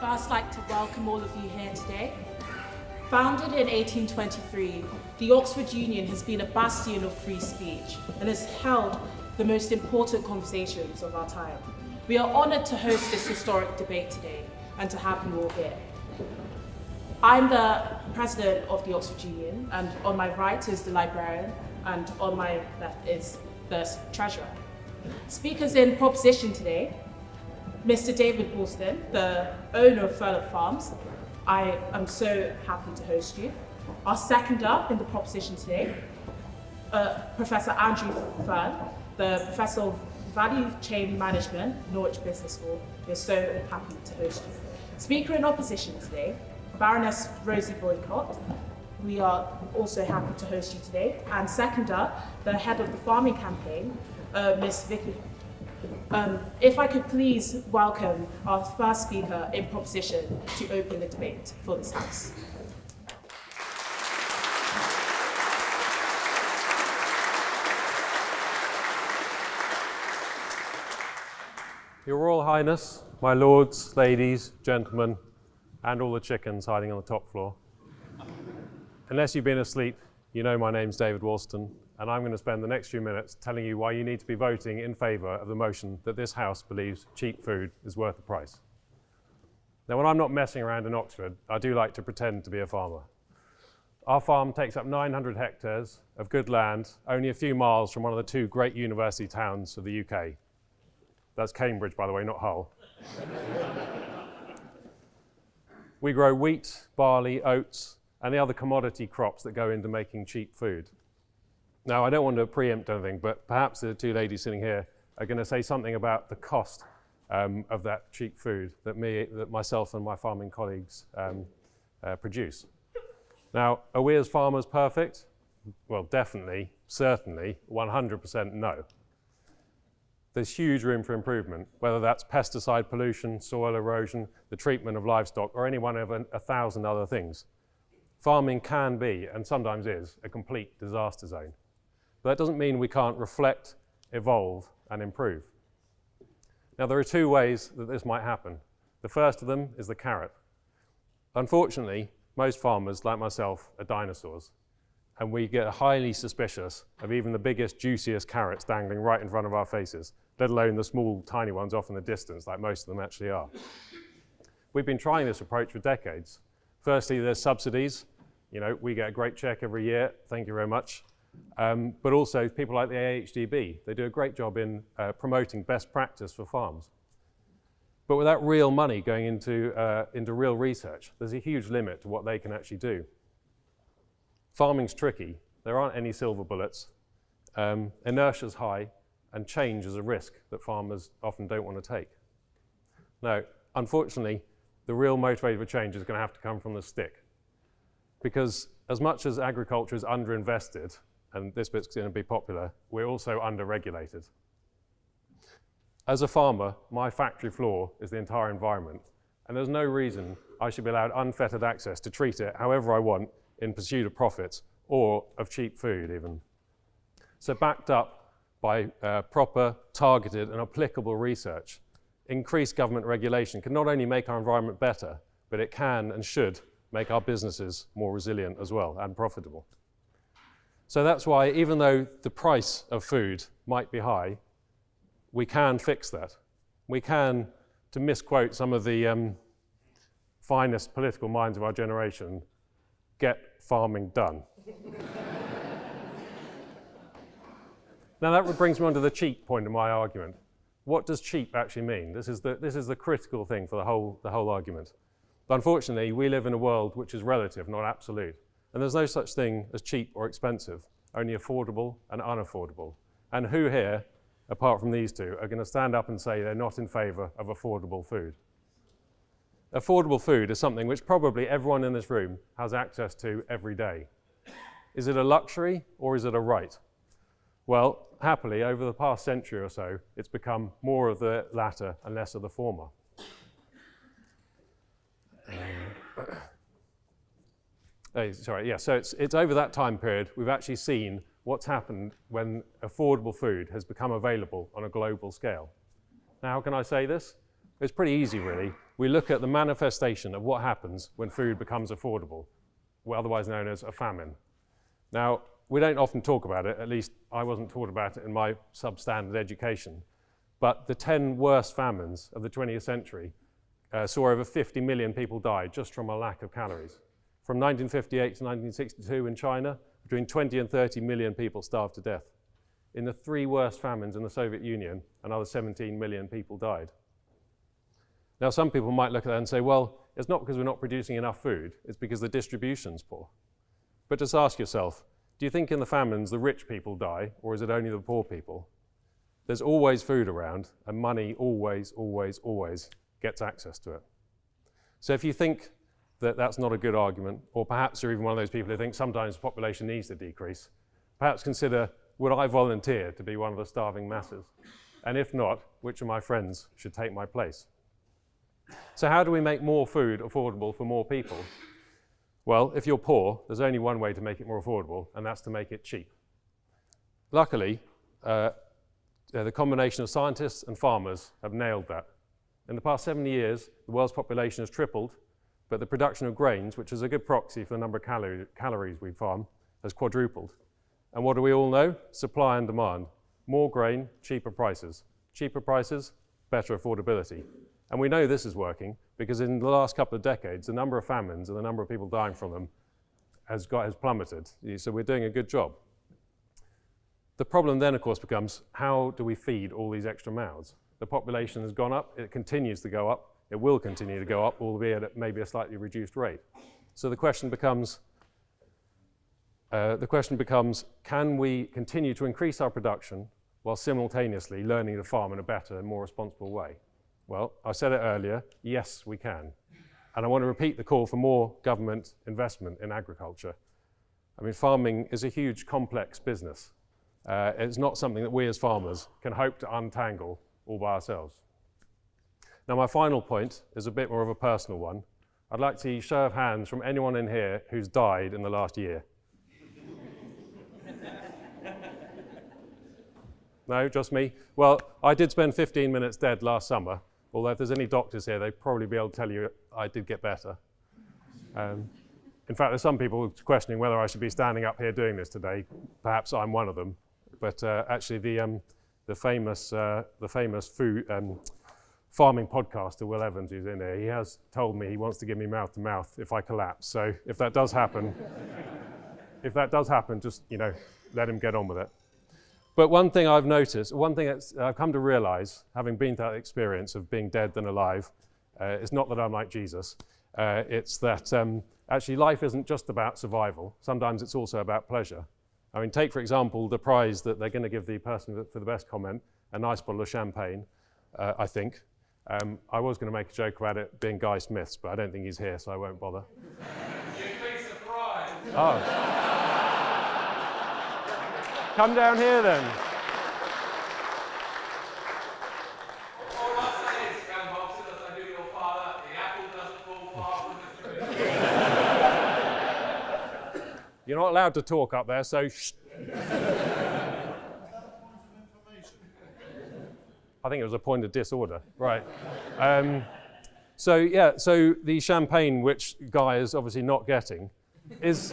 first like to welcome all of you here today. Founded in 1823, the Oxford Union has been a bastion of free speech and has held the most important conversations of our time. We are honoured to host this historic debate today and to have you all here. I'm the president of the Oxford Union, and on my right is the librarian, and on my left is the treasurer. Speakers in proposition today: Mr. David Woolston, the owner of Furlough Farms. I am so happy to host you. Our seconder in the proposition today, Professor Andrew Fern, the Professor of Value Chain Management, Norwich Business School. We're so happy to host you. Speaker in opposition today, Baroness Rosie Boycott. We are also happy to host you today. And seconder, the head of the farming campaign, Miss Vicky. If I could please welcome our first speaker in proposition to open the debate for this House. Your Royal Highness, my lords, ladies, gentlemen, and all the chickens hiding on the top floor. Unless you've been asleep, you know my name's David Woolston, and I'm going to spend the next few minutes telling you why you need to be voting in favour of the motion that this House believes cheap food is worth the price. Now, when I'm not messing around in Oxford, I do like to pretend to be a farmer. Our farm takes up 900 hectares of good land, only a few miles from one of the two great university towns of the UK. That's Cambridge, by the way, not Hull. We grow wheat, barley, oats, and the other commodity crops that go into making cheap food. Now, I don't want to preempt anything, but perhaps the two ladies sitting here are going to say something about the cost of that cheap food that myself and my farming colleagues produce. Now, are we as farmers perfect? Well, definitely, certainly, 100% no. There's huge room for improvement, whether that's pesticide pollution, soil erosion, the treatment of livestock, or any one of 1,000 other things. Farming can be, and sometimes is, a complete disaster zone. But that doesn't mean we can't reflect, evolve, and improve. Now, there are two ways that this might happen. The first of them is the carrot. Unfortunately, most farmers, like myself, are dinosaurs, and we get highly suspicious of even the biggest, juiciest carrots dangling right in front of our faces, let alone the small, tiny ones off in the distance, like most of them actually are. We've been trying this approach for decades. Firstly, there's subsidies. You know, we get a great check every year, thank you very much. But also people like the AHDB, they do a great job in promoting best practice for farms. But without real money going into real research, there's a huge limit to what they can actually do. Farming's tricky. There aren't any silver bullets. Inertia's high, and change is a risk that farmers often don't want to take. Now, unfortunately, the real motivator for change is going to have to come from the stick. Because as much as agriculture is underinvested, and this bit's going to be popular, we're also under-regulated. As a farmer, my factory floor is the entire environment, and there's no reason I should be allowed unfettered access to treat it however I want in pursuit of profits, or of cheap food even. So backed up by proper, targeted, and applicable research, increased government regulation can not only make our environment better, but it can and should make our businesses more resilient as well and profitable. So that's why, even though the price of food might be high, we can fix that. We can, to misquote some of the finest political minds of our generation, get farming done. Now that brings me on to the cheap point of my argument. What does cheap actually mean? This is the critical thing for the whole argument. But unfortunately, we live in a world which is relative, not absolute. And there's no such thing as cheap or expensive, only affordable and unaffordable. And who here, apart from these two, are going to stand up and say they're not in favour of affordable food? Affordable food is something which probably everyone in this room has access to every day. Is it a luxury or is it a right? Well, happily, over the past century or so, it's become more of the latter and less of the former. So it's over that time period we've actually seen what's happened when affordable food has become available on a global scale. Now, how can I say this? It's pretty easy, really. We look at the manifestation of what happens when food becomes affordable, otherwise known as a famine. Now, we don't often talk about it, at least I wasn't taught about it in my substandard education, but the 10 worst famines of the 20th century saw over 50 million people die just from a lack of calories. From 1958 to 1962 in China, between 20 and 30 million people starved to death. In the 3 worst famines in the Soviet Union, another 17 million people died. Now, some people might look at that and say, well, it's not because we're not producing enough food, it's because the distribution's poor. But just ask yourself, do you think in the famines the rich people die, or is it only the poor people? There's always food around, and money always, always, always gets access to it. So if you think that that's not a good argument, or perhaps you're even one of those people who think sometimes the population needs to decrease, perhaps consider, would I volunteer to be one of the starving masses? And if not, which of my friends should take my place? So how do we make more food affordable for more people? Well, if you're poor, there's only one way to make it more affordable, and that's to make it cheap. Luckily, the combination of scientists and farmers have nailed that. In the past 70 years, the world's population has tripled, but the production of grains, which is a good proxy for the number of calories we farm, has quadrupled. And what do we all know? Supply and demand. More grain, cheaper prices. Cheaper prices, better affordability. And we know this is working because in the last couple of decades, the number of famines and the number of people dying from them has plummeted. So we're doing a good job. The problem then, of course, becomes how do we feed all these extra mouths? The population has gone up, it continues to go up, it will continue to go up, albeit at maybe a slightly reduced rate. So the question becomes, can we continue to increase our production while simultaneously learning to farm in a better and more responsible way? Well, I said it earlier, yes, we can. And I want to repeat the call for more government investment in agriculture. I mean, farming is a huge, complex business. It's not something that we as farmers can hope to untangle all by ourselves. Now, my final point is a bit more of a personal one. I'd like to see a show of hands from anyone in here who's died in the last year. No, just me? Well, I did spend 15 minutes dead last summer, although if there's any doctors here, they'd probably be able to tell you I did get better. In fact, there's some people questioning whether I should be standing up here doing this today. Perhaps I'm one of them. But actually, the famous food farming podcaster, Will Evans, who's in here, he has told me he wants to give me mouth to mouth if I collapse. So if that does happen, just let him get on with it. But one thing I've noticed, one thing I've come to realize, having been through that experience of being dead than alive, it's not that I'm like Jesus. It's that actually life isn't just about survival. Sometimes it's also about pleasure. I mean, take, for example, the prize that they're going to give the person for the best comment, a nice bottle of champagne, I think. I was going to make a joke about it being Guy Smith's, but I don't think he's here, so I won't bother. You'd be surprised. Oh. Come down here, then. All I say is, Grandboxer, as I do your father, the apple doesn't fall far from the tree. You're not allowed to talk up there, so shh. I think it was a point of disorder, right. So the champagne, which Guy is obviously not getting, is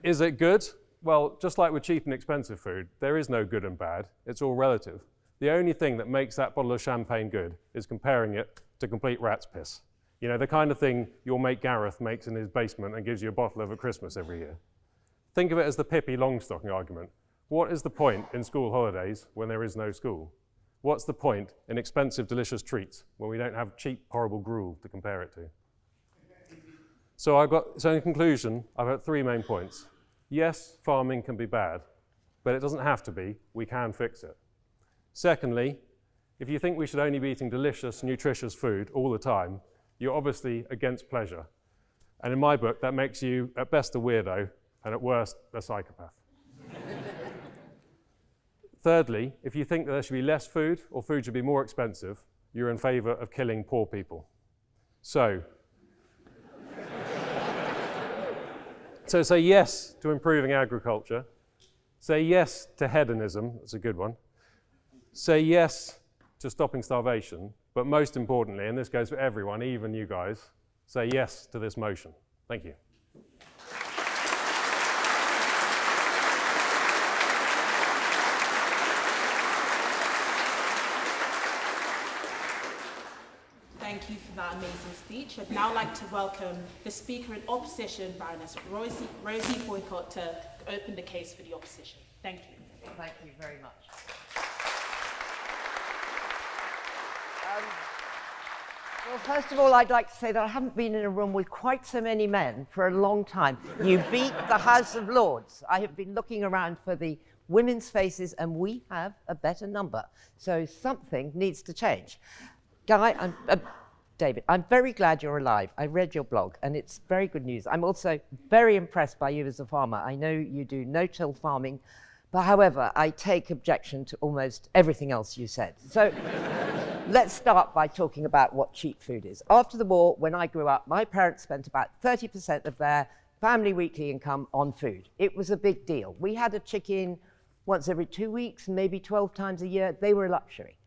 it good? Well, just like with cheap and expensive food, there is no good and bad. It's all relative. The only thing that makes that bottle of champagne good is comparing it to complete rat's piss. You know, the kind of thing your mate Gareth makes in his basement and gives you a bottle of at Christmas every year. Think of it as the Pippi Longstocking argument. What is the point in school holidays when there is no school? What's the point in expensive, delicious treats when we don't have cheap, horrible gruel to compare it to? So in conclusion, I've got 3 main points. Yes, farming can be bad, but it doesn't have to be. We can fix it. Secondly, if you think we should only be eating delicious, nutritious food all the time, you're obviously against pleasure. And in my book, that makes you, at best, a weirdo, and at worst, a psychopath. Thirdly, if you think that there should be less food or food should be more expensive, you're in favor of killing poor people. So say yes to improving agriculture. Say yes to hedonism. That's a good one. Say yes to stopping starvation. But most importantly, and this goes for everyone, even you guys, say yes to this motion. Thank you. Thank you for that amazing speech. I'd now like to welcome the Speaker in Opposition, Baroness Rosie Boycott, to open the case for the opposition. Thank you. Thank you very much. Well, first of all, I'd like to say that I haven't been in a room with quite so many men for a long time. You beat the House of Lords. I have been looking around for the women's faces, and we have a better number. So something needs to change. David, I'm very glad you're alive. I read your blog, and it's very good news. I'm also very impressed by you as a farmer. I know you do no-till farming, but however, I take objection to almost everything else you said. So let's start by talking about what cheap food is. After the war, when I grew up, my parents spent about 30% of their family weekly income on food. It was a big deal. We had a chicken once every 2 weeks, maybe 12 times a year. They were a luxury.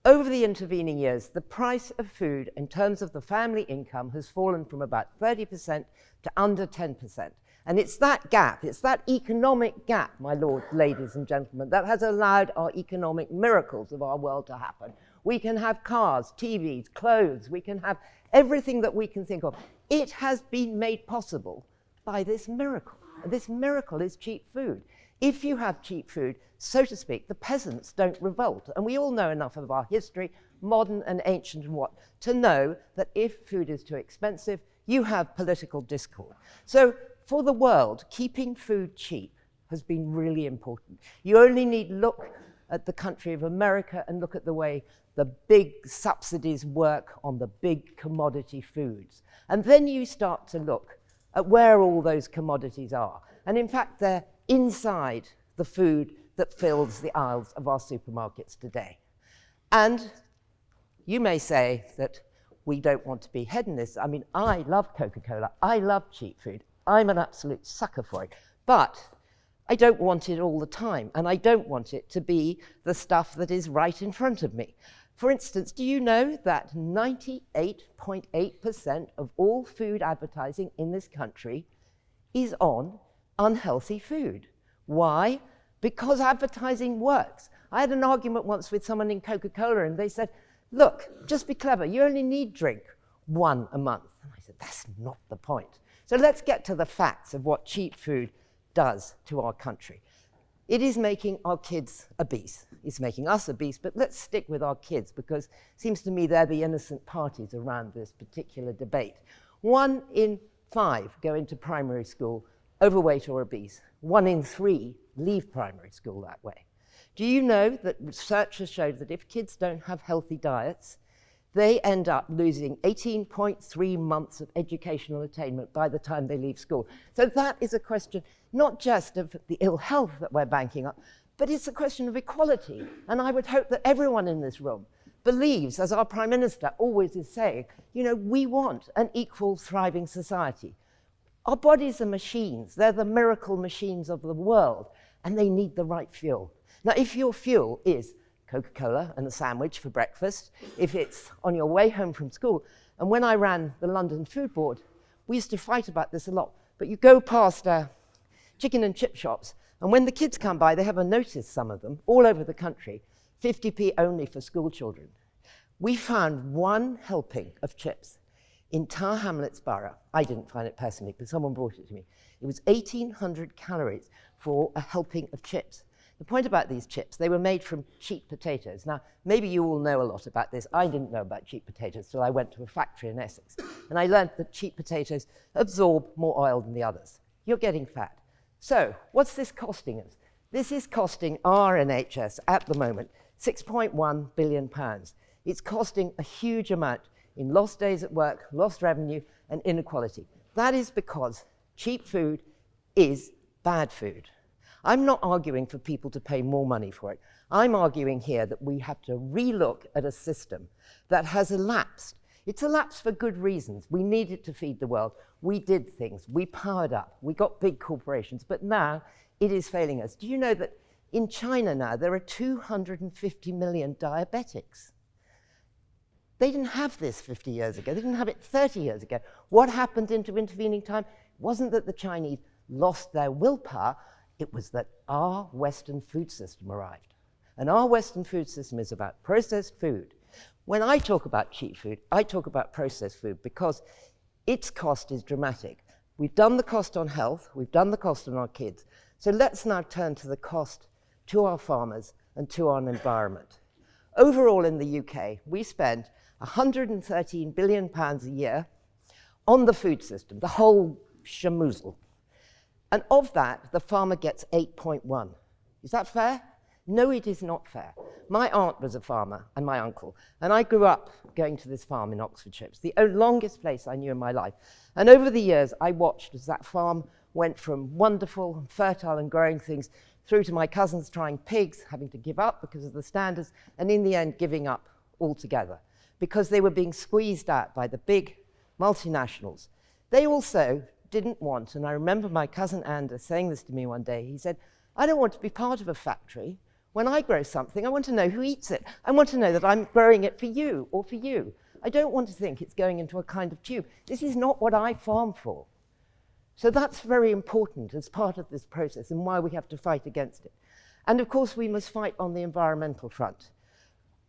Over the intervening years, the price of food in terms of the family income has fallen from about 30% to under 10%. And it's that gap, it's that economic gap, my lords, ladies and gentlemen, that has allowed our economic miracles of our world to happen. We can have cars, TVs, clothes, we can have everything that we can think of. It has been made possible by this miracle. This miracle is cheap food. If you have cheap food, so to speak, the peasants don't revolt. And we all know enough of our history, modern and ancient and what, to know that if food is too expensive, you have political discord. So for the world, keeping food cheap has been really important. You only need look at the country of America and look at the way the big subsidies work on the big commodity foods. And then you start to look at where all those commodities are. And in fact, they're inside the food that fills the aisles of our supermarkets today. And you may say that we don't want to be hedonists. I mean, I love Coca-Cola. I love cheap food. I'm an absolute sucker for it. But I don't want it all the time, and I don't want it to be the stuff that is right in front of me. For instance, do you know that 98.8% of all food advertising in this country is on unhealthy food? Why? Because advertising works. I had an argument once with someone in Coca-Cola, and they said, look, just be clever. You only need drink one a month. And I said, that's not the point. So let's get to the facts of what cheap food does to our country. It is making our kids obese. It's making us obese, but let's stick with our kids, because it seems to me they're the innocent parties around this particular debate. 1 in 5 go into primary school overweight or obese. 1 in 3 leave primary school that way. Do you know that research has showed that if kids don't have healthy diets, they end up losing 18.3 months of educational attainment by the time they leave school? So that is a question not just of the ill health that we're banking up, but it's a question of equality. And I would hope that everyone in this room believes, as our Prime Minister always is saying, you know, we want an equal, thriving society. Our bodies are machines. They're the miracle machines of the world, and they need the right fuel. Now, if your fuel is Coca-Cola and a sandwich for breakfast, if it's on your way home from school, and when I ran the London Food Board, we used to fight about this a lot, but you go past chicken and chip shops, and when the kids come by, they have a notice, some of them, all over the country, 50p only for school children. We found 1 helping of chips in Tower Hamlets Borough. I didn't find it personally, but someone brought it to me. It was 1,800 calories for a helping of chips. The point about these chips, they were made from cheap potatoes. Now, maybe you all know a lot about this. I didn't know about cheap potatoes till I went to a factory in Essex. And I learned that cheap potatoes absorb more oil than the others. You're getting fat. So, what's this costing us? This is costing our NHS at the moment £6.1 billion. It's costing a huge amount in lost days at work, lost revenue, and inequality. That is because cheap food is bad food. I'm not arguing for people to pay more money for it. I'm arguing here that we have to relook at a system that has elapsed. It's elapsed for good reasons. We needed to feed the world. We did things. We powered up. We got big corporations. But now it is failing us. Do you know that in China now there are 250 million diabetics? They didn't have this 50 years ago. They didn't have it 30 years ago. What happened into intervening time? It wasn't that the Chinese lost their willpower. It was that our Western food system arrived. And our Western food system is about processed food. When I talk about cheap food, I talk about processed food because its cost is dramatic. We've done the cost on health. We've done the cost on our kids. So let's now turn to the cost to our farmers and to our environment. Overall in the UK, we spend £113 billion a year on the food system, the whole shamoozle. And of that, the farmer gets 8.1. Is that fair? No, it is not fair. My aunt was a farmer, and my uncle, and I grew up going to this farm in Oxfordshire. It's the longest place I knew in my life. And over the years, I watched as that farm went from wonderful and fertile and growing things through to my cousins trying pigs, having to give up because of the standards, and in the end, giving up altogether because they were being squeezed out by the big multinationals. They also didn't want, and I remember my cousin Anders saying this to me one day, he said, I don't want to be part of a factory. When I grow something, I want to know who eats it. I want to know that I'm growing it for you or for you. I don't want to think it's going into a kind of tube. This is not what I farm for. So that's very important as part of this process and why we have to fight against it. And of course, we must fight on the environmental front.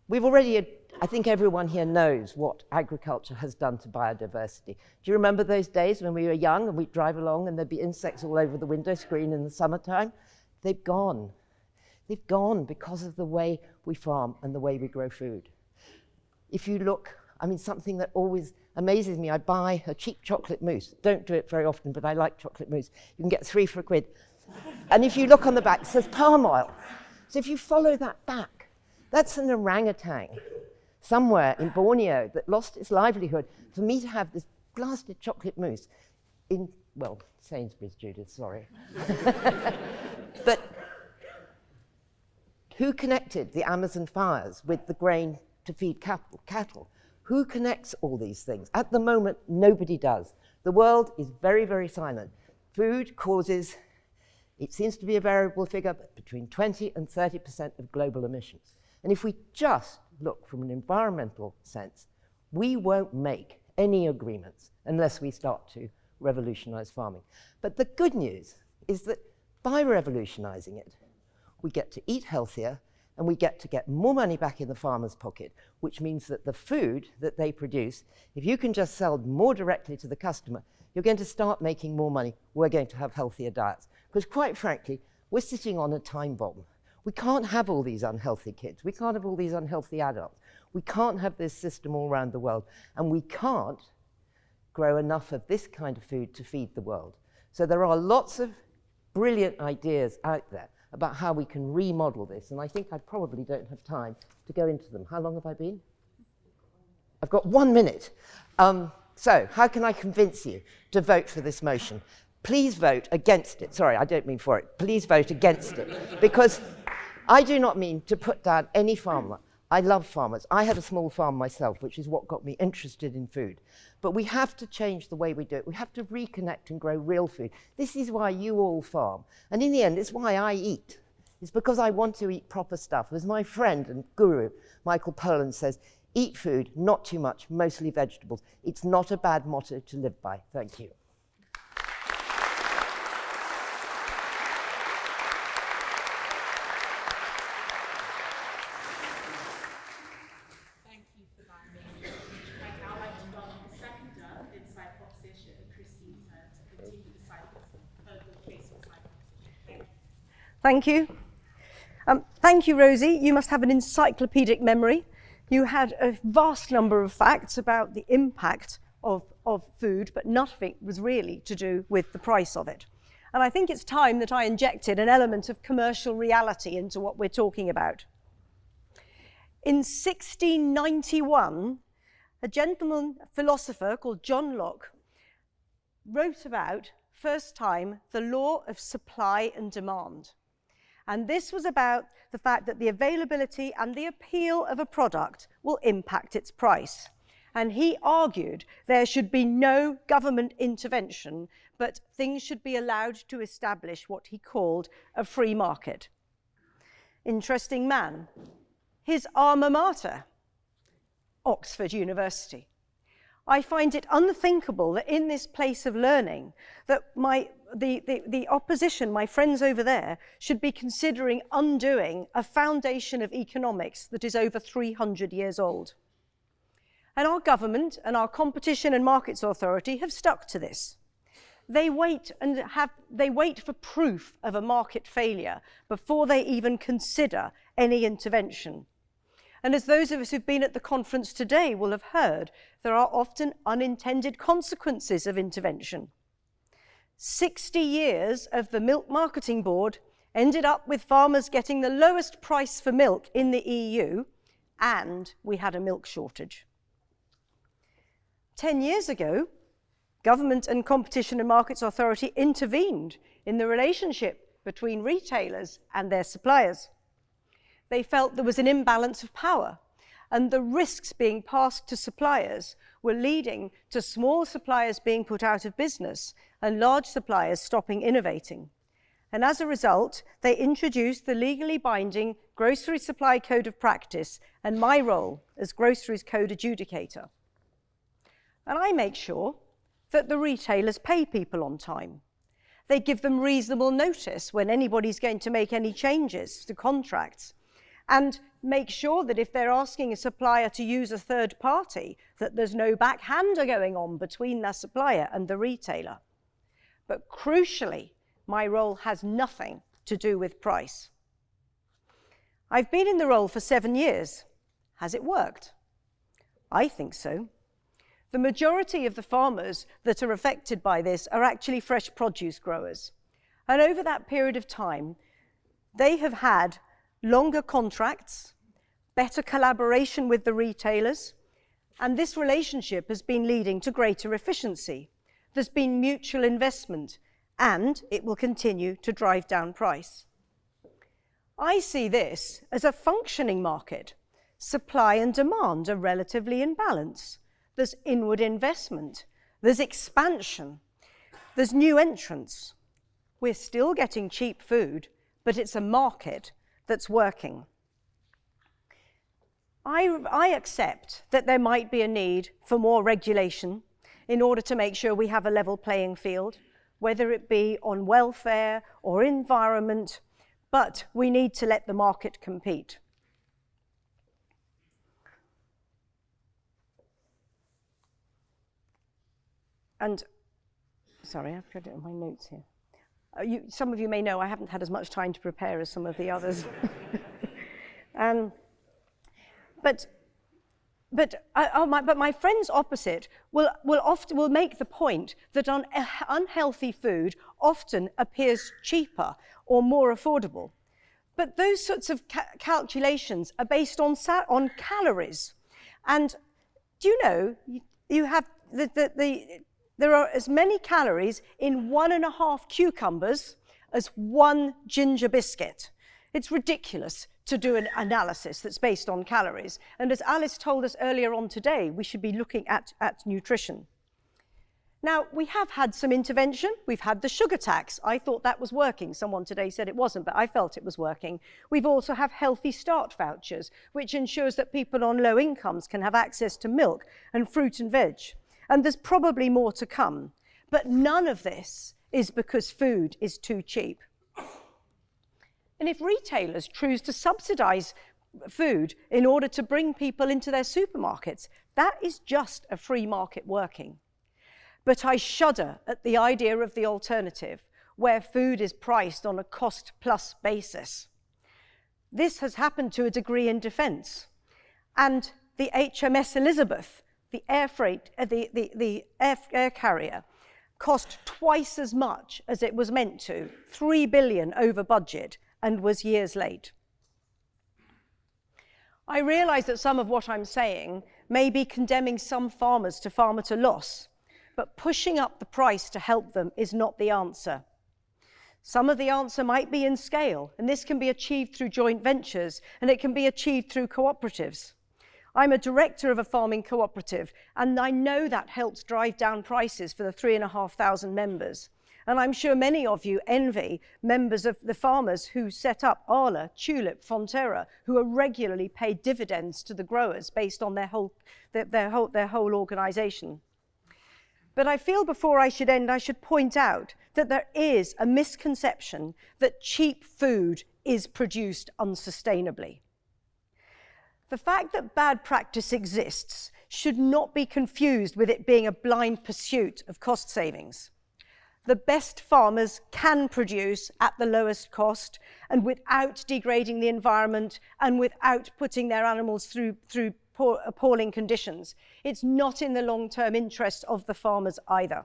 We've already, I think everyone here knows what agriculture has done to biodiversity. Do you remember those days when we were young and we'd drive along and there'd be insects all over the window screen in the summertime? They've gone. They've gone because of the way we farm and the way we grow food. If you look, I mean, something that always amazes me, I buy a cheap chocolate mousse. Don't do it very often, but I like chocolate mousse. You can get 3 for £1. And if you look on the back, it says palm oil. So if you follow that back, that's an orangutan somewhere in Borneo that lost its livelihood for me to have this blasted chocolate mousse in, well, Sainsbury's, Judith, sorry. But who connected the Amazon fires with the grain to feed cattle? Who connects all these things? At the moment, nobody does. The world is very, very silent. Food causes, it seems to be a variable figure, but between 20 and 30% of global emissions. And if we just look from an environmental sense, we won't make any agreements unless we start to revolutionize farming. But the good news is that by revolutionizing it, we get to eat healthier and we get to get more money back in the farmer's pocket, which means that the food that they produce, if you can just sell more directly to the customer, you're going to start making more money. We're going to have healthier diets. Because quite frankly, we're sitting on a time bomb. We can't have all these unhealthy kids. We can't have all these unhealthy adults. We can't have this system all around the world. And we can't grow enough of this kind of food to feed the world. So there are lots of brilliant ideas out there about how we can remodel this. And I think I probably don't have time to go into them. How long have I been? I've got 1 minute. So how can I convince you to vote for this motion? Please vote against it. Sorry, I don't mean for it. Please vote against it. Because I do not mean to put down any farmer. I love farmers. I had a small farm myself, which is what got me interested in food. But we have to change the way we do it. We have to reconnect and grow real food. This is why you all farm. And in the end, it's why I eat. It's because I want to eat proper stuff. As my friend and guru, Michael Pollan, says, eat food, not too much, mostly vegetables. It's not a bad motto to live by. Thank you. Thank you. Thank you, Rosie. You must have an encyclopedic memory. You had a vast number of facts about the impact of food, but nothing was really to do with the price of it. And I think it's time that I injected an element of commercial reality into what we're talking about. In 1691, a gentleman philosopher called John Locke wrote about, first time, the law of supply and demand. And this was about the fact that the availability and the appeal of a product will impact its price. And he argued there should be no government intervention, but things should be allowed to establish what he called a free market. Interesting man. His alma mater, Oxford University. I find it unthinkable that in this place of learning that the opposition, my friends over there, should be considering undoing a foundation of economics that is over 300 years old. And our government and our Competition and Markets Authority have stuck to this. They wait for proof of a market failure before they even consider any intervention. And as those of us who've been at the conference today will have heard, there are often unintended consequences of intervention. 60 years of the Milk Marketing Board ended up with farmers getting the lowest price for milk in the EU, and we had a milk shortage. 10 years ago, Government and Competition and Markets Authority intervened in the relationship between retailers and their suppliers. They felt there was an imbalance of power, and the risks being passed to suppliers were leading to small suppliers being put out of business and large suppliers stopping innovating. And as a result, they introduced the legally binding Grocery Supply Code of Practice and my role as Groceries Code Adjudicator. And I make sure that the retailers pay people on time. They give them reasonable notice when anybody's going to make any changes to contracts, and make sure that if they're asking a supplier to use a third party, that there's no backhander going on between the supplier and the retailer. But crucially, my role has nothing to do with price. I've been in the role for 7 years. Has it worked? I think so. The majority of the farmers that are affected by this are actually fresh produce growers. And over that period of time, they have had longer contracts, better collaboration with the retailers, and this relationship has been leading to greater efficiency. There's been mutual investment, and it will continue to drive down price. I see this as a functioning market. Supply and demand are relatively in balance. There's inward investment, there's expansion, there's new entrants. We're still getting cheap food, but it's a market that's working. I accept that there might be a need for more regulation in order to make sure we have a level playing field, whether it be on welfare or environment, but we need to let the market compete. And, sorry, I've got it in my notes here. Some of you may know I haven't had as much time to prepare as some of the others. But my friends opposite will make the point that unhealthy food often appears cheaper or more affordable. But those sorts of calculations are based on calories. And do you know, you have there are as many calories in 1.5 cucumbers as 1 ginger biscuit. It's ridiculous to do an analysis that's based on calories. And as Alice told us earlier on today, we should be looking at nutrition. Now, we have had some intervention. We've had the sugar tax. I thought that was working. Someone today said it wasn't, but I felt it was working. We've also have healthy start vouchers, which ensures that people on low incomes can have access to milk and fruit and veg. And there's probably more to come. But none of this is because food is too cheap. And if retailers choose to subsidize food in order to bring people into their supermarkets, that is just a free market working. But I shudder at the idea of the alternative, where food is priced on a cost-plus basis. This has happened to a degree in defence. And the HMS Elizabeth, the air carrier, cost twice as much as it was meant to, $3 billion over budget, and was years late. I realise that some of what I'm saying may be condemning some farmers to farmer to loss, but pushing up the price to help them is not the answer. Some of the answer might be in scale, and this can be achieved through joint ventures, and it can be achieved through cooperatives. I'm a director of a farming cooperative, and I know that helps drive down prices for the 3,500 members. And I'm sure many of you envy members of the farmers who set up Arla, Tulip, Fonterra, who are regularly paid dividends to the growers based on their whole organisation. But I feel before I should end, I should point out that there is a misconception that cheap food is produced unsustainably. The fact that bad practice exists should not be confused with it being a blind pursuit of cost savings. The best farmers can produce at the lowest cost and without degrading the environment and without putting their animals through appalling conditions. It's not in the long-term interest of the farmers either.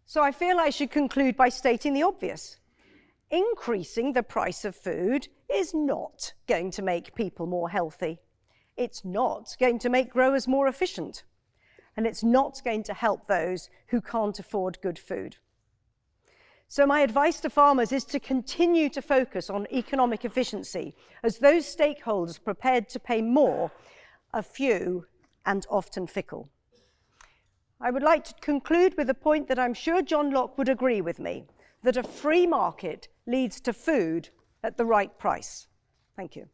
So I feel I should conclude by stating the obvious. Increasing the price of food is not going to make people more healthy. It's not going to make growers more efficient. And it's not going to help those who can't afford good food. So my advice to farmers is to continue to focus on economic efficiency, as those stakeholders prepared to pay more are few and often fickle. I would like to conclude with a point that I'm sure John Locke would agree with me, that a free market leads to food at the right price. Thank you.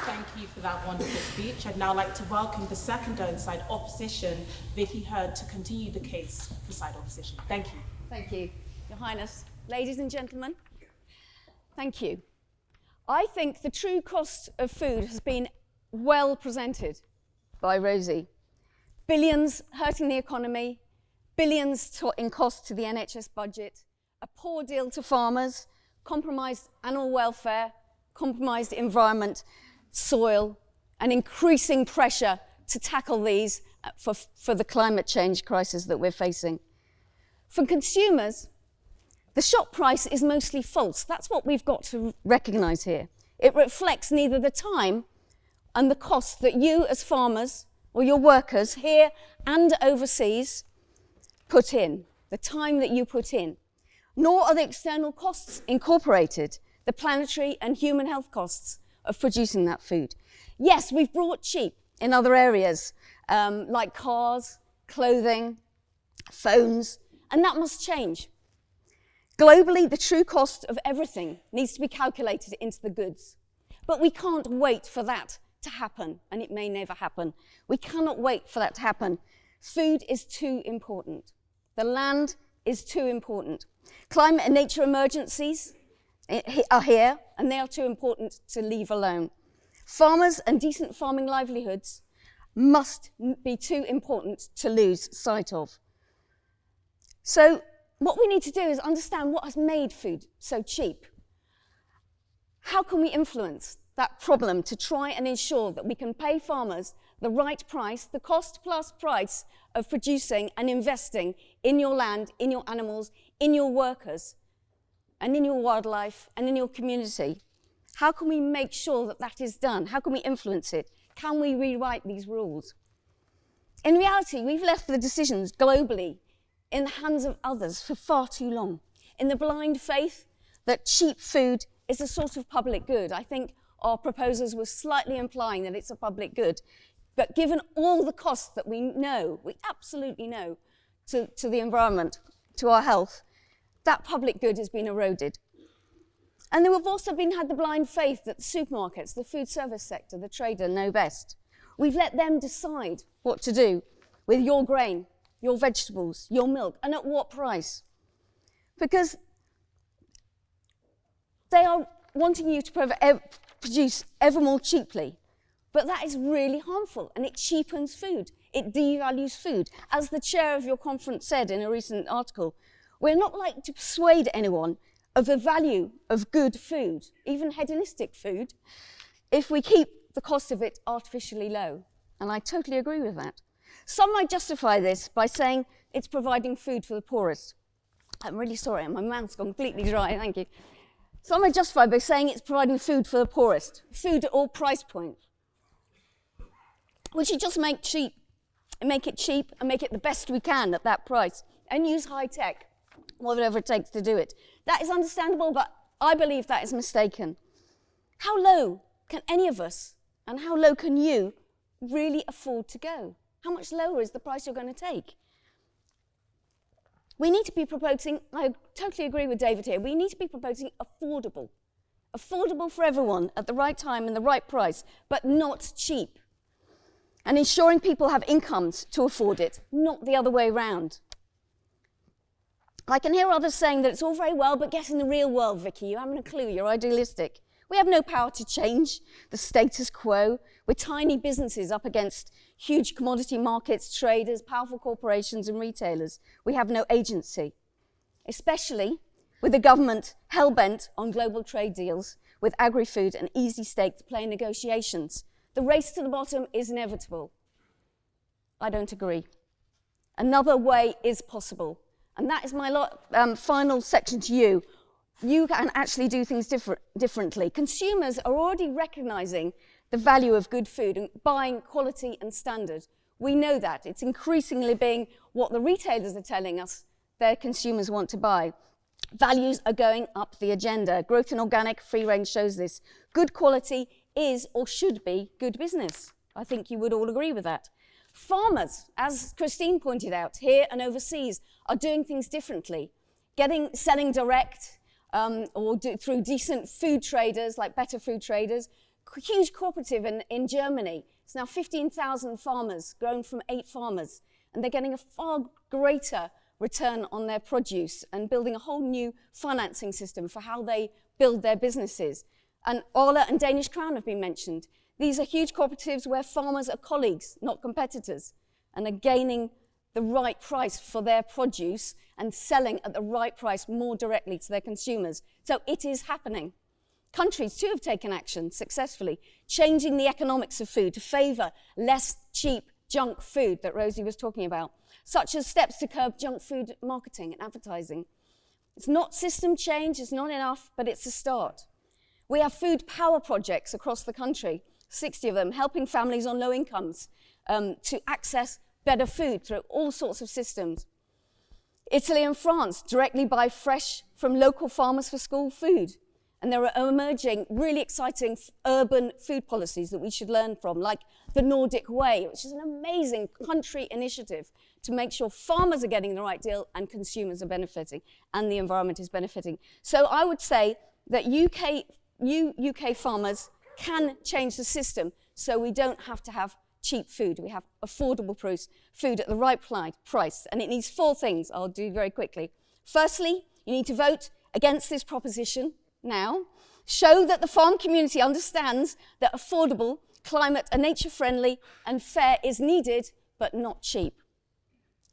Thank you for that wonderful speech. I'd now like to welcome the second side opposition, Vicky Hurd, to continue the case for side opposition. Thank you. Thank you, Your Highness. Ladies and gentlemen, thank you. I think the true cost of food has been well presented by Rosie. Billions hurting the economy, billions in cost to the NHS budget, a poor deal to farmers, compromised animal welfare, compromised environment, soil, and increasing pressure to tackle these for the climate change crisis that we're facing. For consumers, the shop price is mostly false. That's what we've got to recognise here. It reflects neither the time and the cost that you as farmers or your workers here and overseas put in, the time that you put in, nor are the external costs incorporated, the planetary and human health costs of producing that food. Yes, we've brought cheap in other areas, like cars, clothing, phones, and that must change. Globally, the true cost of everything needs to be calculated into the goods. But we can't wait for that to happen, and it may never happen. We cannot wait for that to happen. Food is too important. The land is too important. Climate and nature emergencies are here, and they are too important to leave alone. Farmers and decent farming livelihoods must be too important to lose sight of. So what we need to do is understand what has made food so cheap. How can we influence that problem to try and ensure that we can pay farmers the right price, the cost plus price of producing and investing in your land, in your animals, in your workers, and in your wildlife, and in your community? How can we make sure that that is done? How can we influence it? Can we rewrite these rules? In reality, we've left the decisions globally in the hands of others for far too long, in the blind faith that cheap food is a sort of public good. I think our proposers were slightly implying that it's a public good. But given all the costs that we know, we absolutely know, to the environment, to our health, that public good has been eroded. And we've also had the blind faith that the supermarkets, the food service sector, the trader know best. We've let them decide what to do with your grain, your vegetables, your milk, and at what price. Because they are wanting you to produce ever more cheaply. But that is really harmful, and it cheapens food. It devalues food. As the chair of your conference said in a recent article, we're not likely to persuade anyone of the value of good food, even hedonistic food, if we keep the cost of it artificially low. And I totally agree with that. Some might justify this by saying it's providing food for the poorest. I'm really sorry, my mouth's gone completely dry, thank you. Some might justify by saying it's providing food for the poorest, food at all price points. We should just make it cheap and make it the best we can at that price and use high tech, whatever it takes to do it. That is understandable, but I believe that is mistaken. How low can any of us, and how low can you really afford to go? How much lower is the price you're going to take? We need to be proposing, I totally agree with David here, we need to be proposing affordable. Affordable for everyone at the right time and the right price, but not cheap. And ensuring people have incomes to afford it, not the other way around. I can hear others saying that it's all very well, but get in the real world, Vicky. You haven't a clue. You're idealistic. We have no power to change the status quo. We're tiny businesses up against huge commodity markets, traders, powerful corporations and retailers. We have no agency, especially with the government hell-bent on global trade deals with agri-food and easy stake to play negotiations. The race to the bottom is inevitable. I don't agree. Another way is possible. And that is my final section to you. You can actually do things differently. Consumers are already recognizing the value of good food and buying quality and standard. We know that. It's increasingly being what the retailers are telling us their consumers want to buy. Values are going up the agenda. Growth in organic, free range shows this. Good quality is or should be good business. I think you would all agree with that. Farmers, as Christine pointed out, here and overseas, are doing things differently. Selling direct through decent food traders, like Better Food Traders. Huge cooperative in Germany. It's now 15,000 farmers, grown from 8 farmers. And they're getting a far greater return on their produce and building a whole new financing system for how they build their businesses. And Arla and Danish Crown have been mentioned. These are huge cooperatives where farmers are colleagues, not competitors, and are gaining the right price for their produce and selling at the right price more directly to their consumers. So it is happening. Countries too have taken action successfully, changing the economics of food to favour less cheap junk food that Rosie was talking about, such as steps to curb junk food marketing and advertising. It's not system change, it's not enough, but it's a start. We have food power projects across the country, 60 of them, helping families on low incomes to access better food through all sorts of systems. Italy and France directly buy fresh from local farmers for school food. And there are emerging really exciting urban food policies that we should learn from, like the Nordic Way, which is an amazing country initiative to make sure farmers are getting the right deal and consumers are benefiting and the environment is benefiting. So I would say that UK farmers can change the system so we don't have to have cheap food. We have affordable food at the right price. And it needs 4 things I'll do very quickly. Firstly, you need to vote against this proposition now. Show that the farm community understands that affordable, climate and nature friendly and fair is needed, but not cheap.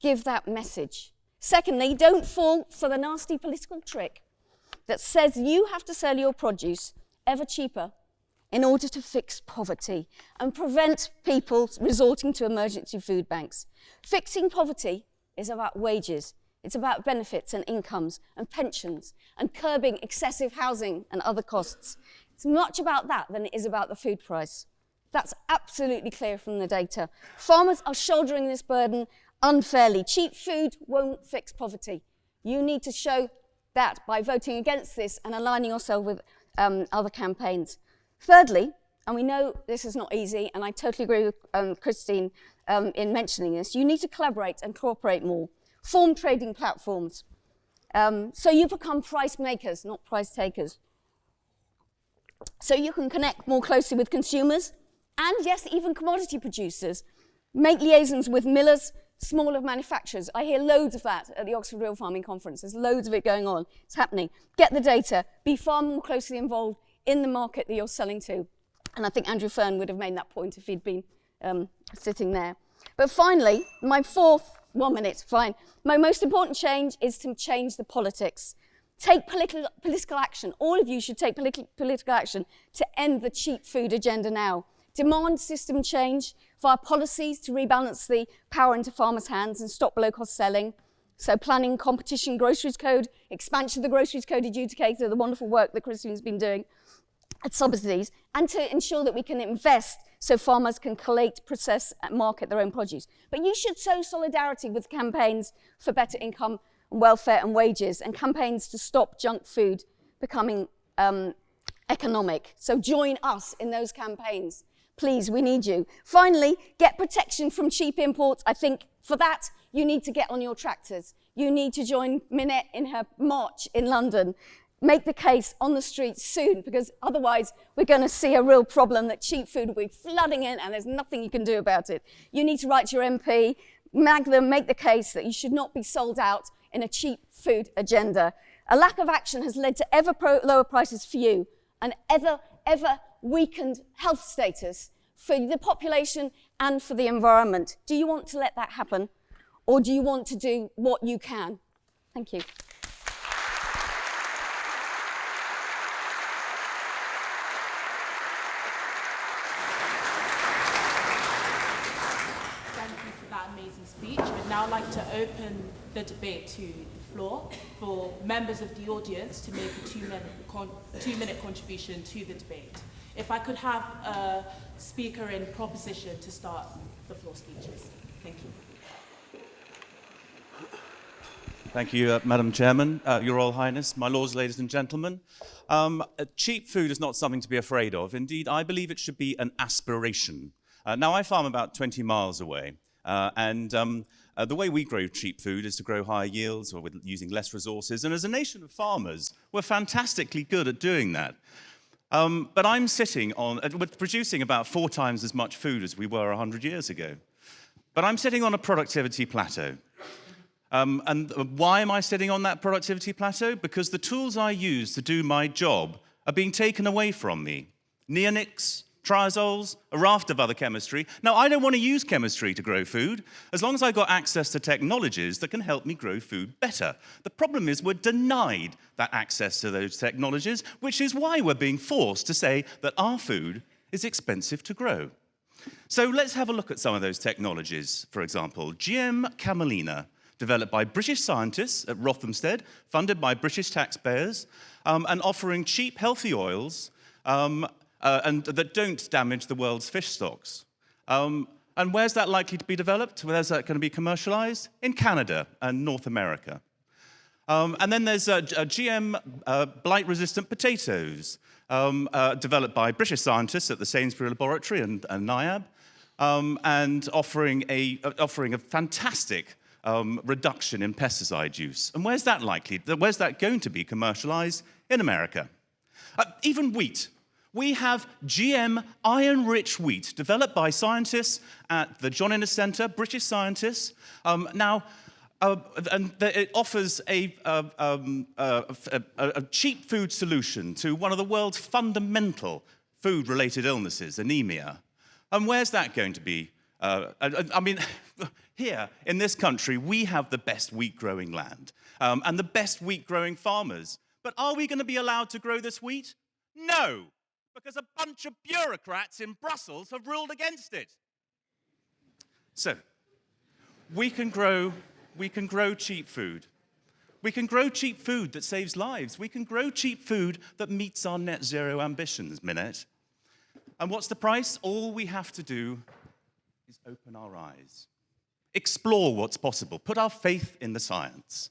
Give that message. Secondly, don't fall for the nasty political trick that says you have to sell your produce ever cheaper in order to fix poverty and prevent people resorting to emergency food banks. Fixing poverty is about wages. It's about benefits and incomes and pensions and curbing excessive housing and other costs. It's much about that than it is about the food price. That's absolutely clear from the data. Farmers are shouldering this burden unfairly. Cheap food won't fix poverty. You need to show that by voting against this and aligning yourself with other campaigns. Thirdly, and we know this is not easy, and I totally agree with Christine in mentioning this, you need to collaborate and cooperate more. Form trading platforms. So you become price makers, not price takers. So you can connect more closely with consumers and, yes, even commodity producers. Make liaisons with millers, smaller manufacturers. I hear loads of that at the Oxford Real Farming Conference. There's loads of it going on. It's happening. Get the data. Be far more closely involved in the market that you're selling to. And I think Andrew Fern would have made that point if he'd been sitting there. But finally, my fourth, 1 minute, fine. My most important change is to change the politics. Take political action. All of you should take political action to end the cheap food agenda now. Demand system change via policies to rebalance the power into farmers' hands and stop below-cost selling. So planning, competition, groceries code, expansion of the groceries code adjudicator, the wonderful work that Christine's been doing, at subsidies, and to ensure that we can invest so farmers can collate, process, and market their own produce. But you should show solidarity with campaigns for better income, welfare and wages, and campaigns to stop junk food becoming economic. So join us in those campaigns. Please, we need you. Finally, get protection from cheap imports. I think for that, you need to get on your tractors. You need to join Minette in her march in London. Make the case on the streets soon, because otherwise we're going to see a real problem that cheap food will be flooding in and there's nothing you can do about it. You need to write to your MP, mag them, make the case that you should not be sold out in a cheap food agenda. A lack of action has led to ever lower prices for you and ever weakened health status for the population and for the environment. Do you want to let that happen, or do you want to do what you can? Thank you. Thank you for that amazing speech. I'd now like to open the debate to the floor for members of the audience to make a two-minute contribution to the debate. If I could have a speaker in proposition to start the floor speeches. Thank you. Thank you, Madam Chairman, Your Royal Highness, my lords, ladies and gentlemen. Cheap food is not something to be afraid of. Indeed, I believe it should be an aspiration. Now, I farm about 20 miles away, and the way we grow cheap food is to grow higher yields or with using less resources. And as a nation of farmers, we're fantastically good at doing that. But I'm we're producing about 4 times as much food as we were 100 years ago. But I'm sitting on a productivity plateau. And why am I sitting on that productivity plateau? Because the tools I use to do my job are being taken away from me. Neonics, triazoles, a raft of other chemistry. Now, I don't want to use chemistry to grow food, as long as I've got access to technologies that can help me grow food better. The problem is we're denied that access to those technologies, which is why we're being forced to say that our food is expensive to grow. So let's have a look at some of those technologies. For example, GM camelina, developed by British scientists at Rothamsted, funded by British taxpayers, and offering cheap, healthy oils and that don't damage the world's fish stocks. And where's that likely to be developed? Where's that going to be commercialized? In Canada and North America. And then there's GM blight-resistant potatoes, developed by British scientists at the Sainsbury Laboratory and NIAB, and offering a fantastic reduction in pesticide use. And where's that going to be commercialized? In America. Even wheat. We have GM iron-rich wheat developed by scientists at the John Innes Centre, British scientists. It offers a cheap food solution to one of the world's fundamental food-related illnesses, anemia. And where's that going to be? Here in this country, we have the best wheat-growing land and the best wheat-growing farmers. But are we going to be allowed to grow this wheat? No, because a bunch of bureaucrats in Brussels have ruled against it. So, we can grow cheap food. We can grow cheap food that saves lives. We can grow cheap food that meets our net zero ambitions, Minette. And what's the price? All we have to do is open our eyes, explore what's possible, put our faith in the science.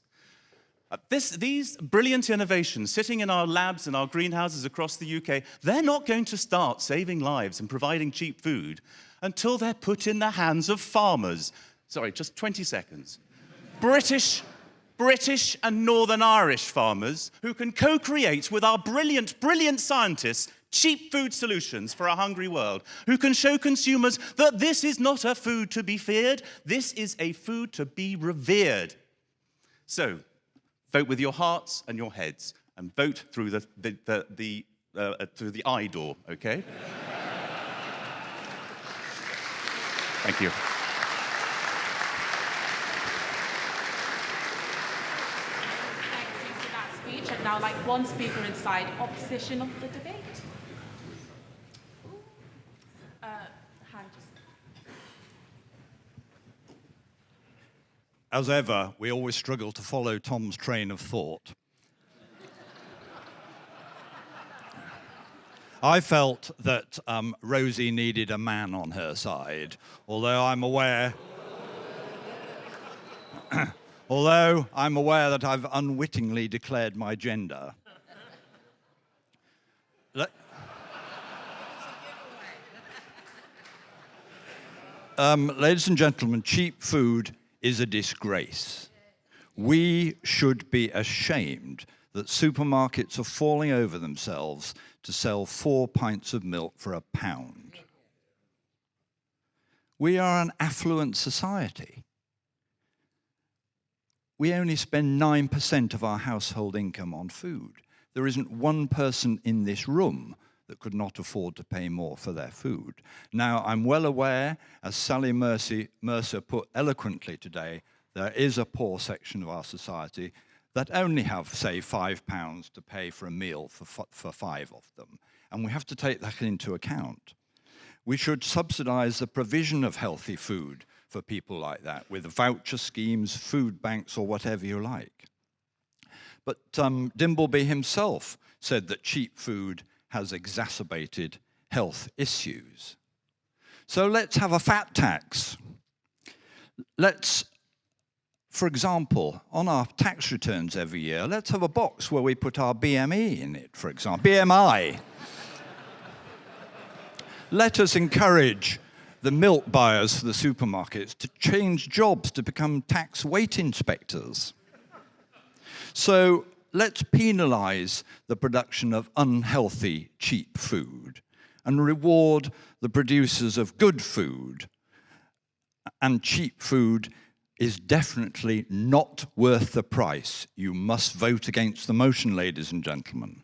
These brilliant innovations sitting in our labs and our greenhouses across the UK, they're not going to start saving lives and providing cheap food until they're put in the hands of farmers. Sorry, just 20 seconds. British and Northern Irish farmers who can co-create with our brilliant scientists cheap food solutions for a hungry world, who can show consumers that this is not a food to be feared, this is a food to be revered. So, vote with your hearts and your heads, and vote through the eye door, okay? Thank you. Thank you for that speech. I'd now like one speaker inside opposition of the debate. As ever, we always struggle to follow Tom's train of thought. I felt that Rosie needed a man on her side, although I'm aware that I've unwittingly declared my gender. Ladies and gentlemen, cheap food is a disgrace. We should be ashamed that supermarkets are falling over themselves to sell 4 pints of milk for £1. We are an affluent society. We only spend 9% of our household income on food. There isn't one person in this room that could not afford to pay more for their food. Now, I'm well aware, as Sally Mercer put eloquently today, there is a poor section of our society that only have, say, £5 to pay for a meal for 5 of them. And we have to take that into account. We should subsidize the provision of healthy food for people like that, with voucher schemes, food banks, or whatever you like. But Dimbleby himself said that cheap food has exacerbated health issues. So let's have a fat tax. Let's, for example, on our tax returns every year, let's have a box where we put our BME in it, for example, BMI. Let us encourage the milk buyers for the supermarkets to change jobs to become tax weight inspectors. So let's penalize the production of unhealthy, cheap food and reward the producers of good food. And cheap food is definitely not worth the price. You must vote against the motion, ladies and gentlemen.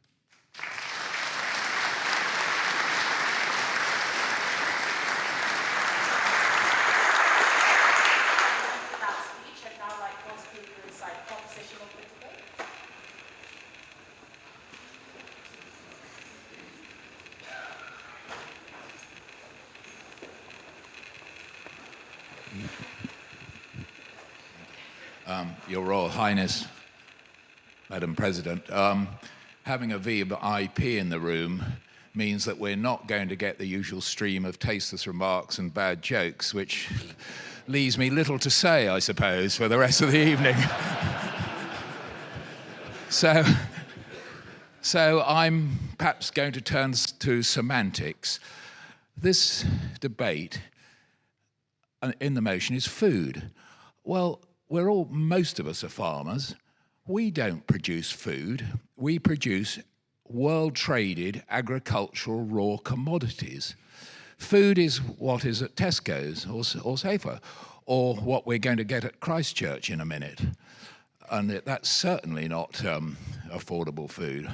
Your Royal Highness, Madam President, having a VIP in the room means that we're not going to get the usual stream of tasteless remarks and bad jokes, which leaves me little to say, I suppose, for the rest of the evening. So I'm perhaps going to turn to semantics. This debate in the motion is food. Well, most of us are farmers. We don't produce food. We produce world-traded agricultural raw commodities. Food is what is at Tesco's or Safer, or what we're going to get at Christchurch in a minute. And that's certainly not affordable food.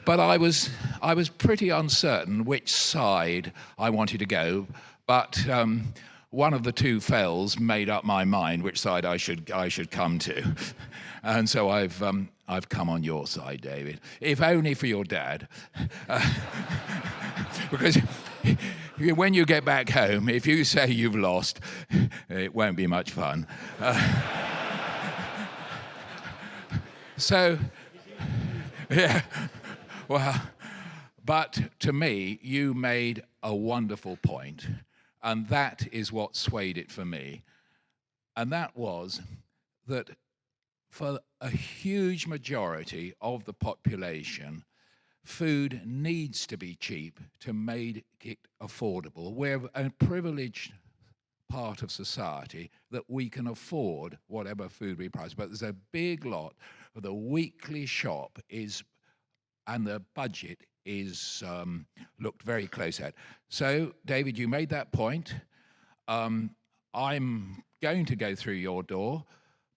But I was pretty uncertain which side I wanted to go. But one of the two fells made up my mind which side I should come to, and so I've come on your side, David. If only for your dad, because when you get back home, if you say you've lost, it won't be much fun. So, yeah, well, but to me, you made a wonderful point. And that is what swayed it for me. And that was that for a huge majority of the population, food needs to be cheap to make it affordable. We're a privileged part of society that we can afford whatever food we price. But there's a big lot of the weekly shop and the budget is looked very close at. So, David, you made that point. I'm going to go through your door,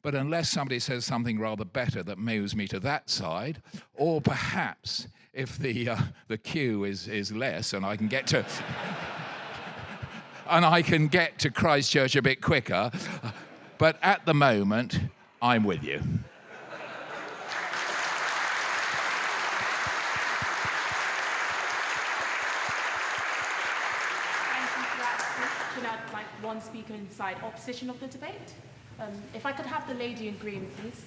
but unless somebody says something rather better that moves me to that side, or perhaps if the queue is less and I can get to Christchurch a bit quicker, but at the moment, I'm with you. One speaker inside opposition of the debate. If I could have the lady in green, please.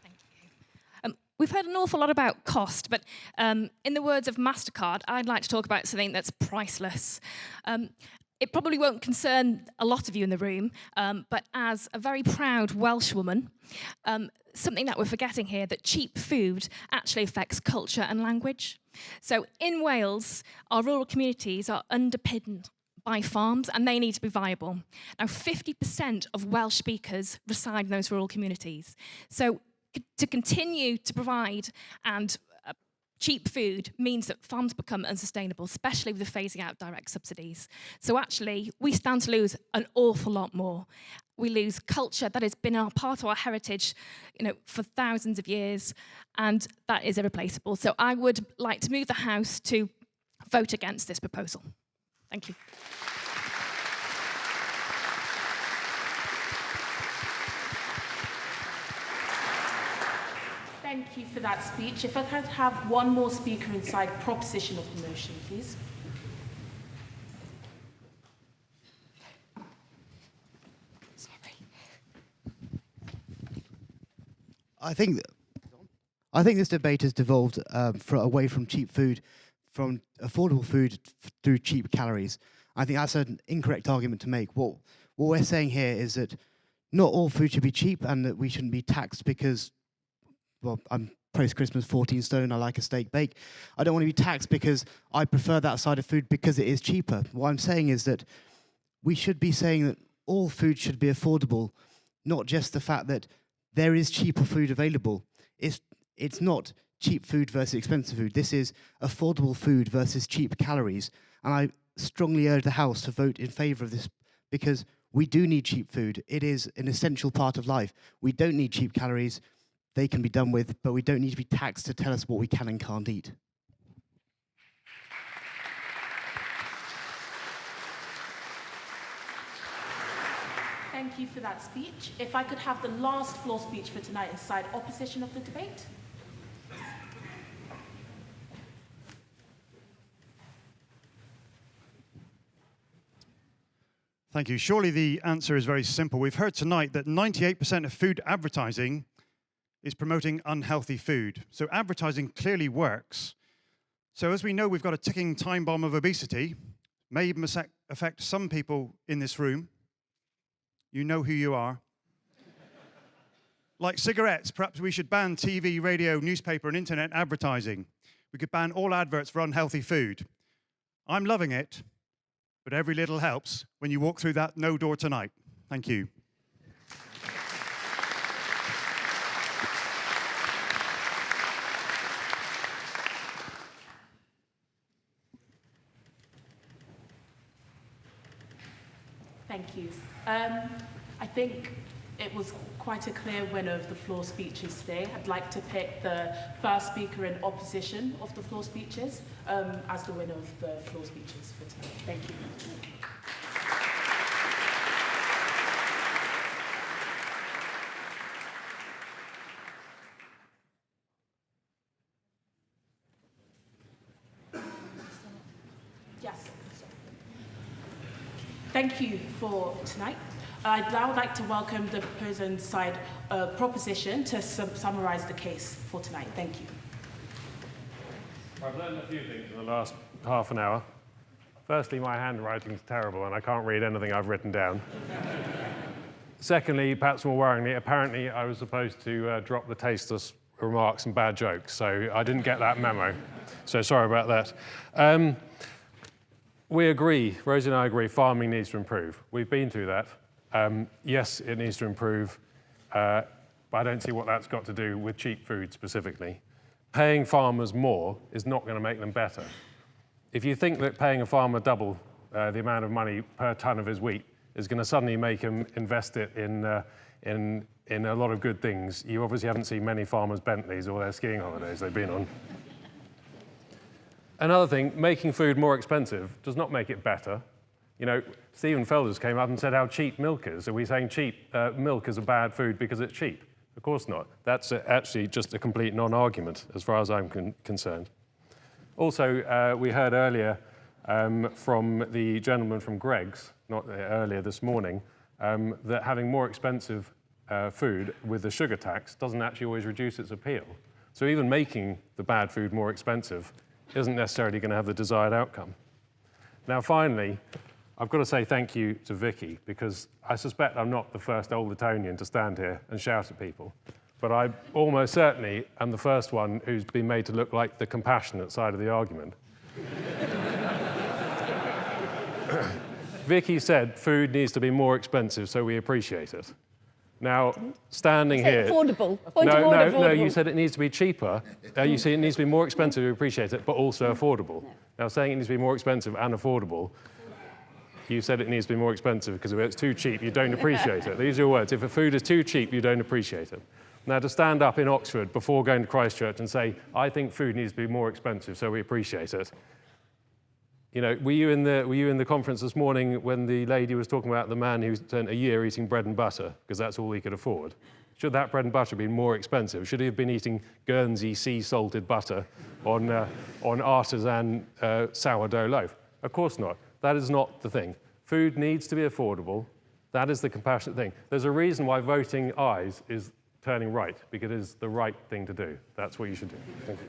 Thank you. We've heard an awful lot about cost, but in the words of MasterCard, I'd like to talk about something that's priceless. It probably won't concern a lot of you in the room, but as a very proud Welsh woman, something that we're forgetting here, that cheap food actually affects culture and language. So in Wales, our rural communities are underpinned by farms, and they need to be viable. Now, 50% of Welsh speakers reside in those rural communities. So to continue to provide and cheap food means that farms become unsustainable, especially with the phasing out direct subsidies. So actually, we stand to lose an awful lot more. We lose culture that has been part of our heritage, for thousands of years, and that is irreplaceable. So I would like to move the House to vote against this proposal. Thank you. Thank you for that speech. If I could have one more speaker inside proposition of the motion, please. I think this debate has devolved away from cheap food, from affordable food through cheap calories. I think that's an incorrect argument to make. What we're saying here is that not all food should be cheap, and that we shouldn't be taxed because, well, I'm post-Christmas 14 stone, I like a steak bake. I don't want to be taxed because I prefer that side of food because it is cheaper. What I'm saying is that we should be saying that all food should be affordable, not just the fact that there is cheaper food available. It's not cheap food versus expensive food. This is affordable food versus cheap calories. And I strongly urge the House to vote in favour of this, because we do need cheap food. It is an essential part of life. We don't need cheap calories. They can be done with, but we don't need to be taxed to tell us what we can and can't eat. Thank you for that speech. If I could have the last floor speech for tonight inside opposition of the debate. Thank you. Surely the answer is very simple. We've heard tonight that 98% of food advertising is promoting unhealthy food. So advertising clearly works. So as we know, we've got a ticking time bomb of obesity, may even affect some people in this room. You know who you are. Like cigarettes, perhaps we should ban TV, radio, newspaper, and internet advertising. We could ban all adverts for unhealthy food. I'm loving it, but every little helps when you walk through that no door tonight. Thank you. Thank you. I think it was quite a clear winner of the floor speeches today. I'd like to pick the first speaker in opposition of the floor speeches as the winner of the floor speeches for tonight. Thank you. Yes. Thank you for tonight. I'd now like to welcome the proposer inside proposition to summarise the case for tonight. Thank you. I've learned a few things in the last half an hour. Firstly, my handwriting's terrible and I can't read anything I've written down. Secondly, perhaps more worryingly, apparently I was supposed to drop the tasteless remarks and bad jokes, so I didn't get that memo. So sorry about that. We agree, Rosie and I agree, farming needs to improve. We've been through that. Yes, it needs to improve, but I don't see what that's got to do with cheap food specifically. Paying farmers more is not going to make them better. If you think that paying a farmer double the amount of money per tonne of his wheat is going to suddenly make him invest it in a lot of good things, you obviously haven't seen many farmers' Bentleys or their skiing holidays they've been on. Another thing, making food more expensive does not make it better. You know, Stephen Felders came up and said how cheap milk is. Are we saying cheap milk is a bad food because it's cheap? Of course not. That's actually just a complete non-argument as far as I'm concerned. Also, we heard earlier from the gentleman from Greggs, not earlier this morning, that having more expensive food with the sugar tax doesn't actually always reduce its appeal. So even making the bad food more expensive isn't necessarily going to have the desired outcome. Now, finally, I've got to say thank you to Vicky, because I suspect I'm not the first old Etonian to stand here and shout at people, but I almost certainly am the first one who's been made to look like the compassionate side of the argument. Vicky said food needs to be more expensive, so we appreciate it. Now, standing here... Affordable. No, you said it needs to be cheaper. You said it needs to be more expensive, we appreciate it, but also affordable. Now, saying it needs to be more expensive and affordable, you said it needs to be more expensive because if it's too cheap, you don't appreciate it. These are your words. If a food is too cheap, you don't appreciate it. Now, to stand up in Oxford before going to Christchurch and say, I think food needs to be more expensive, so we appreciate it. You know, were you in the conference this morning when the lady was talking about the man who spent a year eating bread and butter because that's all he could afford? Should that bread and butter have been more expensive? Should he have been eating Guernsey sea-salted butter on artisan sourdough loaf? Of course not. That is not the thing. Food needs to be affordable. That is the compassionate thing. There's a reason why voting ayes is turning right, because it is the right thing to do. That's what you should do. Thank you.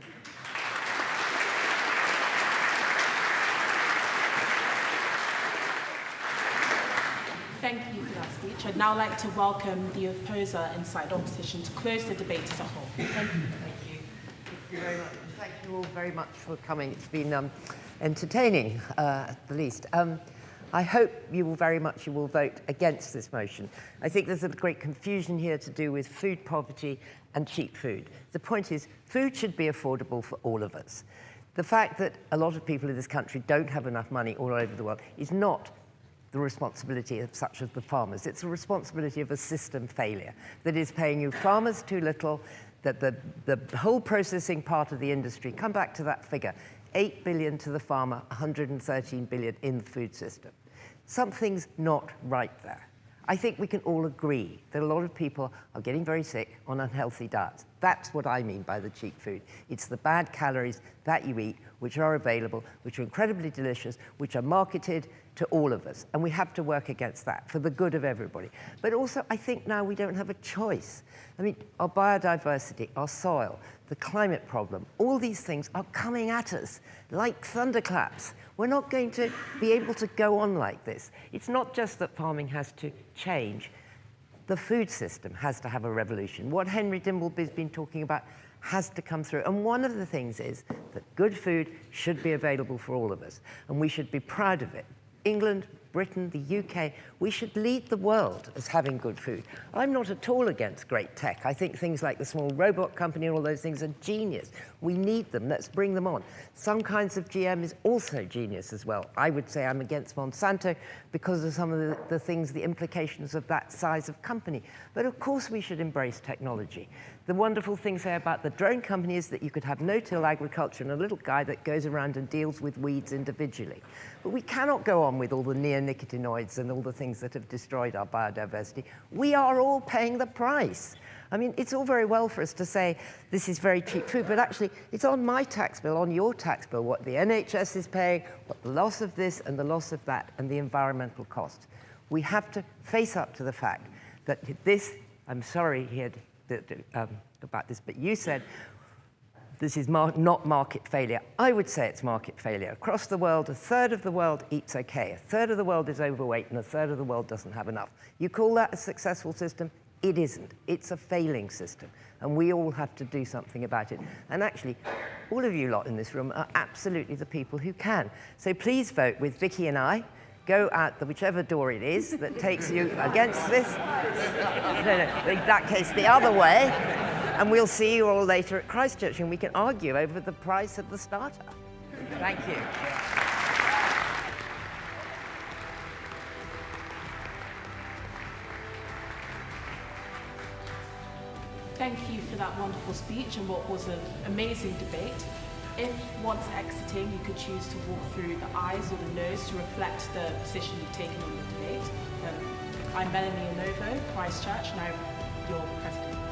Thank you for that speech. I'd now like to welcome the opposer inside opposition to close the debate as a whole. Thank you. Thank you. Thank you very much. Thank you all very much for coming. It's been entertaining, at the least. I hope you will vote against this motion. I think there's a great confusion here to do with food poverty and cheap food. The point is, food should be affordable for all of us. The fact that a lot of people in this country don't have enough money all over the world is not the responsibility of such as the farmers. It's the responsibility of a system failure that is paying you farmers too little, that the whole processing part of the industry, come back to that figure, 8 billion to the farmer, 113 billion in the food system. Something's not right there. I think we can all agree that a lot of people are getting very sick on unhealthy diets. That's what I mean by the cheap food. It's the bad calories that you eat, which are available, which are incredibly delicious, which are marketed to all of us. And we have to work against that for the good of everybody. But also, I think now we don't have a choice. I mean, our biodiversity, our soil, the climate problem, all these things are coming at us like thunderclaps. We're not going to be able to go on like this. It's not just that farming has to change. The food system has to have a revolution. What Henry Dimbleby's been talking about has to come through. And one of the things is that good food should be available for all of us, and we should be proud of it. England, Britain, the UK, we should lead the world as having good food. I'm not at all against great tech. I think things like the small robot company and all those things are genius. We need them. Let's bring them on. Some kinds of GM is also genius as well. I would say I'm against Monsanto because of some of the things, the implications of that size of company. But of course we should embrace technology. The wonderful thing, say, about the drone company is that you could have no-till agriculture and a little guy that goes around and deals with weeds individually. But we cannot go on with all the neonicotinoids and all the things that have destroyed our biodiversity. We are all paying the price. I mean, it's all very well for us to say this is very cheap food, but actually it's on my tax bill, on your tax bill, what the NHS is paying, what the loss of this and the loss of that and the environmental cost. We have to face up to the fact that this, I'm sorry here about this, but you said this is not market failure. I would say it's market failure. Across the world, a third of the world eats okay, a third of the world is overweight, and a third of the world doesn't have enough. You call that a successful system? It isn't. It's a failing system, and we all have to do something about it. And actually, all of you lot in this room are absolutely the people who can. So please vote with Vicky and I. Go out whichever door it is that takes you against this. No, in that case, the other way. And we'll see you all later at Christchurch, and we can argue over the price of the starter. Thank you. Thank you for that wonderful speech and what was an amazing debate. If once exiting, you could choose to walk through the eyes or the nose to reflect the position you've taken on the debate. I'm Melanie Onovo, Christchurch, and I'm your president.